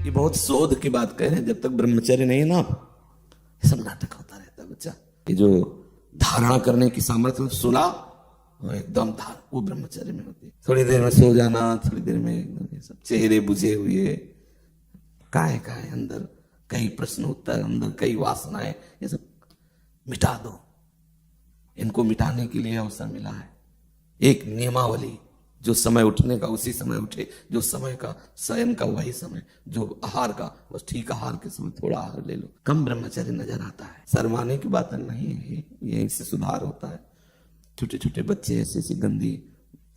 ये बहुत शोध की बात कह रहे हैं। जब तक ब्रह्मचर्य नहीं है ना, ये सब नाटक होता रहता है बच्चा। ये जो धारणा करने की सामर्थ्य सुना, वो एकदम वो ब्रह्मचर्य में होती है। थोड़ी देर में सो जाना, थोड़ी देर में ये सब चेहरे बुझे हुए, काय अंदर कई प्रश्न उत्तर, अंदर कई वासनाएं, ये सब मिटा दो। इनको मिटाने के लिए अवसर मिला है। एक नियमावली, जो समय उठने का उसी समय उठे, जो समय का शयन का वही समय, जो आहार का बस ठीक आहार के समय थोड़ा आहार ले लो। कम ब्रह्मचर्य नजर आता है। शर्माने की बात नहीं है, ये इससे सुधार होता है। छोटे छोटे बच्चे ऐसी ऐसी गंदी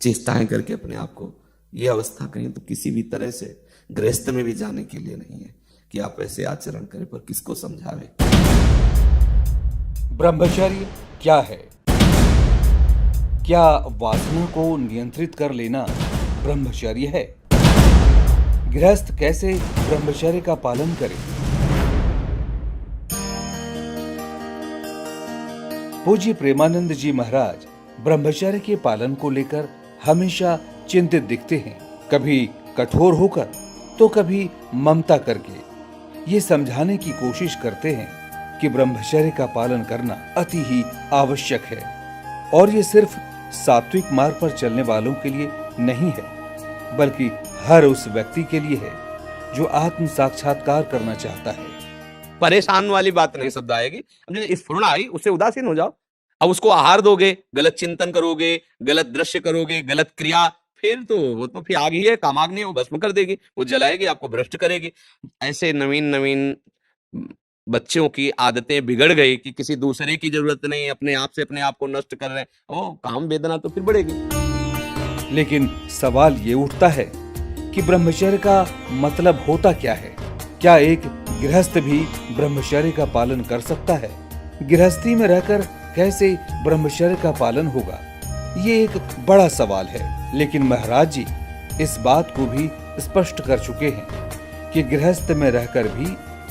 चेष्टाएं करके अपने आप को, ये अवस्था कहीं तो किसी भी तरह से गृहस्थ में भी जाने के लिए नहीं है कि आप ऐसे आचरण करें, पर किसको समझावे। ब्रह्मचर्य क्या है? क्या वासना को नियंत्रित कर लेना ब्रह्मचर्य है? गृहस्थ कैसे ब्रह्मचर्य का पालन करे? पूज्य प्रेमानंद जी महाराज ब्रह्मचर्य के पालन को लेकर हमेशा चिंतित दिखते हैं। कभी कठोर होकर तो कभी ममता करके ये समझाने की कोशिश करते हैं कि ब्रह्मचर्य का पालन करना अति ही आवश्यक है, और ये सिर्फ सात्विक मार्ग पर चलने वालों के लिए नहीं है, बल्कि हर उस व्यक्ति के लिए है जो आत्म साक्षात्कार करना चाहता है। परेशान वाली बात नहीं शब्द आएगी। स्फुरणा आई, उससे उदासीन हो जाओ। अब उसको आहार दोगे, गलत चिंतन करोगे, गलत दृश्य करोगे, गलत क्रिया, फिर तो वो तो फिर आग ही है, कामाग्नि, वो भस्म कर देगी, वो जलाएगी, आपको भ्रष्ट करेगी। ऐसे नवीन नवीन बच्चों की आदतें बिगड़ गई कि किसी दूसरे की जरूरत नहीं, अपने आप से अपने आप को नष्ट कर रहे हैं। ओ, काम वेदना तो फिर बढ़ेगी। लेकिन सवाल ये उठता है कि ब्रह्मचर्य का मतलब होता क्या है? क्या एक गृहस्थ भी ब्रह्मचर्य का पालन कर सकता है? गृहस्थी में रहकर कैसे ब्रह्मचर्य का पालन होगा? ये एक बड़ा सवाल है। लेकिन महाराज जी इस बात को भी स्पष्ट कर चुके हैं कि गृहस्थ में रहकर भी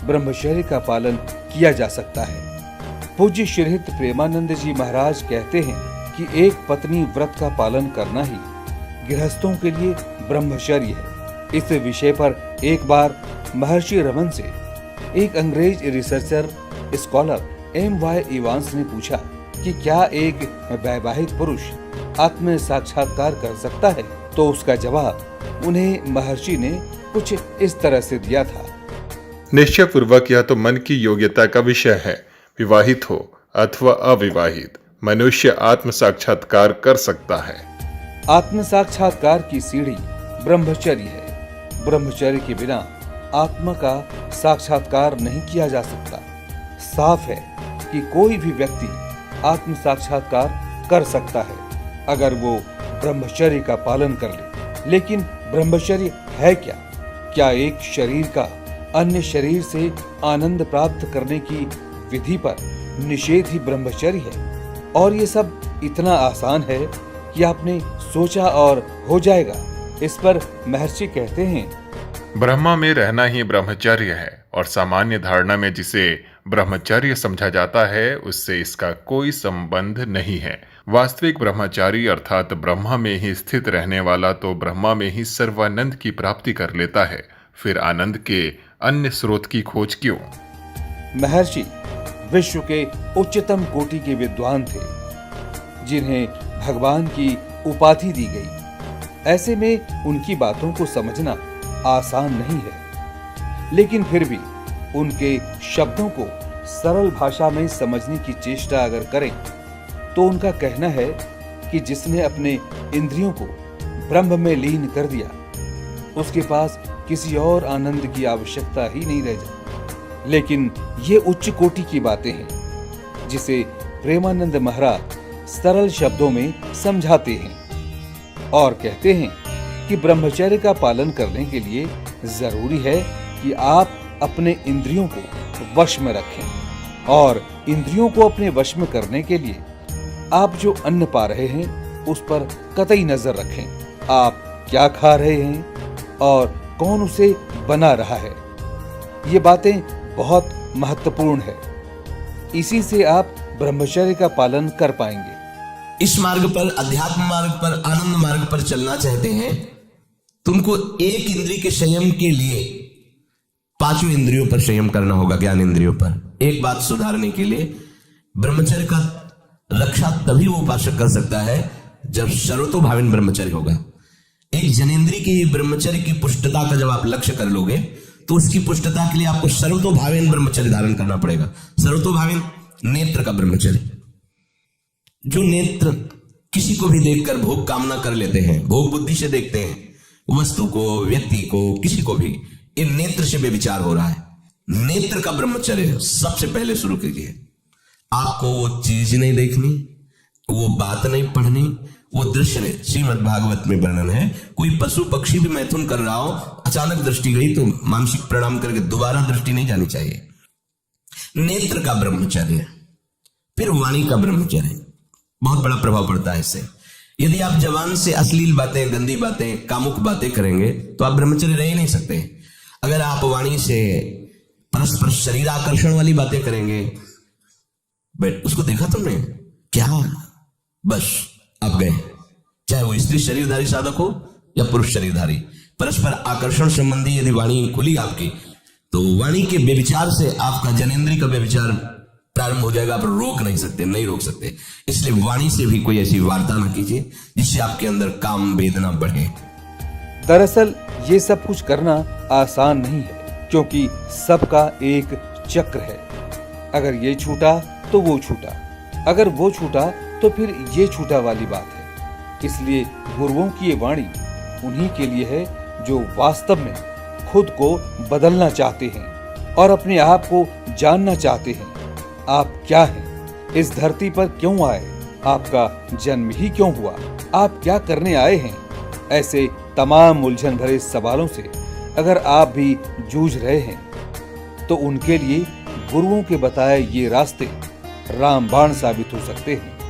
ब्रह्मचर्य का पालन किया जा सकता है। पूज्य श्रीहित प्रेमानंद जी महाराज कहते हैं कि एक पत्नी व्रत का पालन करना ही गृहस्थों के लिए ब्रह्मचर्य है। इस विषय पर एक बार महर्षि रमन से एक अंग्रेज रिसर्चर स्कॉलर M.Y. इवांस ने पूछा कि क्या एक वैवाहिक पुरुष आत्म साक्षात्कार कर सकता है? तो उसका जवाब उन्हें महर्षि ने कुछ इस तरह से दिया था। निश्चय पूर्वक यह तो मन की योग्यता का विषय है। विवाहित हो अथवा अविवाहित, मनुष्य आत्म साक्षात्कार कर सकता है। आत्म साक्षात्कार की सीढ़ी ब्रह्मचर्य है। ब्रह्मचर्य के बिना आत्मा का साक्षात्कार नहीं किया जा सकता। साफ है कि कोई भी व्यक्ति आत्म साक्षात्कार कर सकता है अगर वो ब्रह्मचर्य का पालन कर ले। लेकिन ब्रह्मचर्य है क्या? क्या एक शरीर का अन्य शरीर से आनंद प्राप्त करने की विधि पर निषेध ही ब्रह्मचर्य है? और ये सब इतना आसान है कि आपने सोचा और हो जाएगा। इस पर महर्षि कहते हैं, ब्रह्मा में रहना ही ब्रह्मचर्य है, और सामान्य धारणा में जिसे ब्रह्मचर्य समझा जाता है उससे इसका कोई संबंध नहीं है। वास्तविक ब्रह्मचारी अर्थात ब्रह्मा में ही स्थित रहने वाला तो ब्रह्मा में ही सर्वानंद की प्राप्ति कर लेता है। फिर आनंद के अन्य स्रोत की खोज क्यों? महर्षि विश्व के उच्चतम कोटि के विद्वान थे, जिन्हें भगवान की उपाधि दी गई। ऐसे में उनकी बातों को समझना आसान नहीं है। लेकिन फिर भी उनके शब्दों को सरल भाषा में समझने की चेष्टा अगर करें तो उनका कहना है कि जिसने अपने इंद्रियों को ब्रह्म में लीन कर दिया उसके पास किसी और आनंद की आवश्यकता ही नहीं रह जाती। लेकिन ये उच्च कोटि की बातें हैं जिसे प्रेमानंद महाराज सरल शब्दों में समझाते हैं और कहते हैं कि ब्रह्मचर्य का पालन करने के लिए जरूरी है कि आप अपने इंद्रियों को वश में रखें, और इंद्रियों को अपने वश में करने के लिए आप जो अन्न पा रहे हैं उस पर कतई नजर रखें। आप क्या खा रहे हैं और कौन उसे बना रहा है, ये बातें बहुत महत्वपूर्ण है। इसी से आप ब्रह्मचर्य का पालन कर पाएंगे। इस मार्ग पर, अध्यात्म मार्ग पर, आनंद मार्ग पर चलना चाहते हैं तो उनको एक इंद्रिय के संयम के लिए पांचों इंद्रियों पर संयम करना होगा, ज्ञान इंद्रियों पर। एक बात सुधारने के लिए, ब्रह्मचर्य का रक्षा तभी वो उपासक कर सकता है जब सर्वतोभावेन ब्रह्मचर्य होगा। एक जनेन्द्रीय की ब्रह्मचर्य की पुष्टता का जब आप लक्ष्य कर लोगे तो उसकी पुष्टता के लिए आपको सर्वतोभावेन ब्रह्मचर्य धारण करना पड़ेगा। सर्वतोभावेन नेत्र का ब्रह्मचर्य, जो नेत्र किसी को भी देखकर भोग कामना कर लेते हैं, भोग बुद्धि से देखते हैं वस्तु को, व्यक्ति को, किसी को भी, इन नेत्र से बेविचार हो रहा है। नेत्र का ब्रह्मचर्य सबसे पहले शुरू कीजिए। आपको वो चीज नहीं देखनी, वो बात नहीं पढ़नी, वो दृश्य नहीं। श्रीमद् भागवत में वर्णन है, कोई पशु पक्षी भी मैथुन कर रहा हो, अचानक दृष्टि गई तो मानसिक प्रणाम करके दोबारा दृष्टि नहीं जानी चाहिए। नेत्र का ब्रह्मचर्य। फिर वाणी का ब्रह्मचर्य, बहुत बड़ा प्रभाव पड़ता है इससे। यदि आप जवान से अश्लील बातें, गंदी बातें, कामुक बातें करेंगे तो आप ब्रह्मचर्य रह ही नहीं सकते। अगर आप वाणी से परस्पर शरीर आकर्षण वाली बातें करेंगे, बट उसको देखा तुमने क्या, बस आप गए। चाहे वो स्त्री शरीरधारी साधक हो या पुरुष शरीरधारी, परस्पर आकर्षण संबंधी यदि वाणी खुली आपकी, तो वाणी के व्यभिचार से आपका जनेन्द्रिय का व्यभिचार प्रारंभ हो जाएगा। आप रोक नहीं सकते, नहीं रोक सकते। इसलिए वाणी से भी कोई ऐसी वार्ता ना कीजिए जिससे आपके अंदर काम वेदना बढ़े। दरअसल ये सब कुछ करना आसान नहीं है, क्योंकि सबका एक चक्र है। अगर ये छूटा तो वो छूटा, अगर वो छूटा तो फिर ये छूटा वाली बात है। इसलिए गुरुओं की ये वाणी उन्हीं के लिए है जो वास्तव में खुद को बदलना चाहते हैं और अपने आप को जानना चाहते हैं। आप क्या हैं? इस धरती पर क्यों आए? आपका जन्म ही क्यों हुआ? आप क्या करने आए हैं? ऐसे तमाम उलझन भरे सवालों से अगर आप भी जूझ रहे हैं तो उनके लिए गुरुओं के बताए ये रास्ते रामबाण साबित हो सकते हैं।